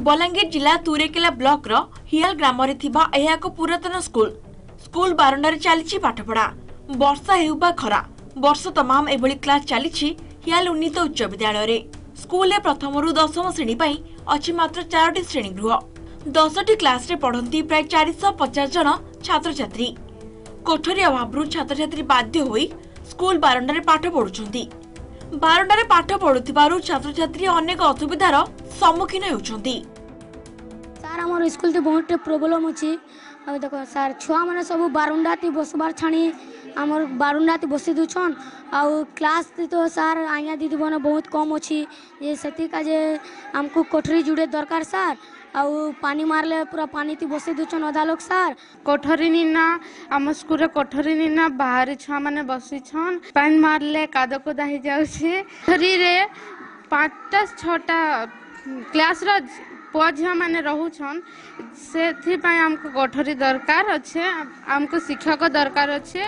बलांगीर जिला तुरेकेला ब्लॉक रो हियाल ग्राम रे थिबा एहा एक पुरातन स्कूल बारंडार चली पाठपढ़ा वर्षा हेउबा खरा वर्ष तमाम एभली क्लास चली हियाल उन्नीत उच्च विद्यालय रे स्कूल रे प्रथम रु दशम श्रेणी पई अछि मात्र 4टी श्रेणी गृह 10टी क्लास रे पढ़ंती प्राय 450 जन छात्र छात्री कोठरी अभाव छात्र छात्री बाध्य होई स्कूल बारंडार पाठ पढ़ुछंती। बारंडार पाठ पढ़ुथिबारु छात्र छात्री अनेक असुविधार सम्मुखीन होउछंती। सर हमर स्कूल ते बहुत प्रॉब्लम अछि। अब देखो सर छुआ माने सब बारंडा ती बसबार छाणी हमर बारंडा ती बसी दुछन आउ क्लास तो सर आइया दीदी बने बहुत कम अछि जे सेति का जे हमको कोठरी जुड़े दरकार सर आउ पानी मारले पूरा पानी ती बसी दुछन आधा लोग सर कोठरी निना हम स्कूल रे कोठरी निना बाहर छुआ माने बसी छन पानी मारले कादो को दाही जाउछे कोठरी रे 5टा 6टा क्लास रो पुआ झिया माने रहूछन से हमको कोठरी दरकार अच्छे हमको शिक्षक दरकार अच्छे।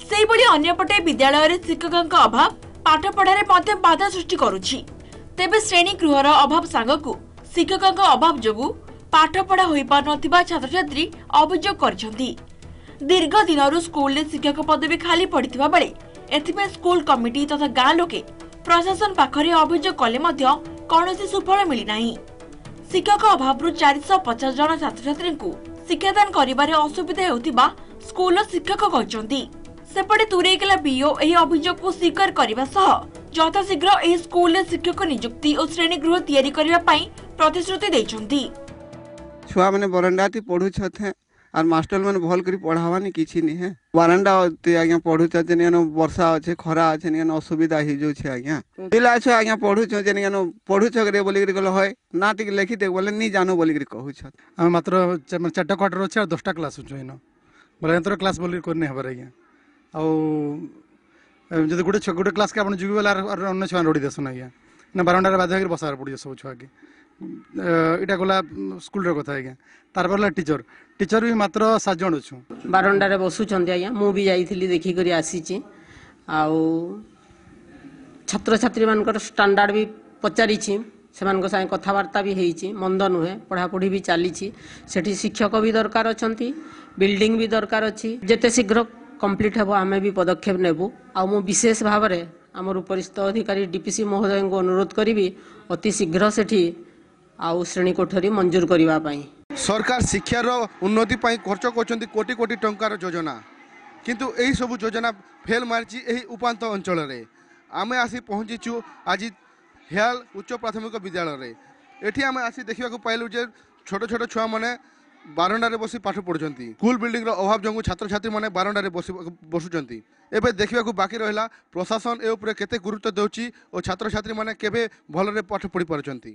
सेही बड़ी अन्यपटे विद्यालय रे शिक्षकक अभाव पाठ पढ़ारे मध्य बाधा सृष्टि करूछि। तेबे श्रेणी गृहर अभाव सांगकु शिक्षकक अभाव जोगु पाठ पढ़ा होई पार नथिबा छात्र छात्री अभियोग करछंती। दीर्घ दिनरु स्कूल रे शिक्षक पदवी खाली पड़िथिबा बेले एथिबे स्कूल कमिटी तथा गाँ लोके प्रशासन पाखरे अभियोग कले मध्य कौनसी सुफल मिली नाही। शिक्षक अभाव 450 जन छात्र छात्री शिक्षादान करिबारे असुविधा हेउथिबा स्कूल शिक्षक कहचंती। सेपटे तुरेकेला बीओ एही अभियोग को स्वीकार करबा सह यथाशीघ्र एही स्कूल रे शिक्षक नियुक्ति और श्रेणी गृह तैयारी करबा पई प्रतिश्रुति दैछंती। छुआ माने बरंडा ती पढु छथे और मास्टर माने भल करी पढ़ावानी किछि नि है बरंडा ते आज्ञा पढु छथे ने वर्षा अछि खरा अछि ने असुविधा हि जो छै आज्ञा पिला छ आज्ञा पढु छ जे ने पढु छ रे बोली करी कहल होय ना टिक लिखि दे बोले नि जानो बोली करी कहू छ हम मात्र 4टा क्वार्टर अछि और 10टा क्लास अछि न बोले यंत्र क्लास बोली करने हबर आज्ञा आ जदि गोटे क्लास के आपण जुबी वाला और अन्य छुआ रोडी देसन आज्ञा ना बरंडा बाध्य कर बसार पड़ी सब छुआ के इटा गला स्कूल रे कथा आज्ञा तार पर टीचर भी मात्र 7 जन अछु बारंडा रे बसु छंदी आज्ञा मु भी जाईथिली देखि करी आसी छि आउ छात्र छात्री मानकर स्टैंडर्ड भी पचारि छि सेमान संगे कथबार्ता भी होती मंद नुहे पढ़ापढ़ी भी चली सेठी शिक्षक भी दरकार अछंती बिल्डिंग भी दरकार अच्छी जेते शीघ्र कंप्लीट हेबो आमे भी पदक्षेप नेबु आ मु विशेष भाव में आमर उपरिस्थ अधिकारी डीपीसी महोदय को अनुरोध करी अति शीघ्र सेठी आउ श्रेणी कोठरी मंजूर करबा पई सरकार शिक्षार उन्नति पई खर्च करछंती कोटी कोटी टंकार योजना किंतु एही सब योजना फेल मारची एही उपांत अंचल रे आमे आसी पहुंचीचु आज हियाल उच्च प्राथमिक विद्यालय रे एठी आमे आसी देखिबा को पाइलु जे छोट छोट छुआ माने बारंडारे बसी पाठ पढ़ुचंती स्कूल बिल्डिंग रो अभाव जंगु छात्र छात्री माने बारंडारे बसुचंती एबे देखिबा को बाकी रहला प्रशासन ए ऊपर केते गुरुत्व देउची और छात्र छात्री माने केबे भलरे पाठ पढ़ी पारुचंती।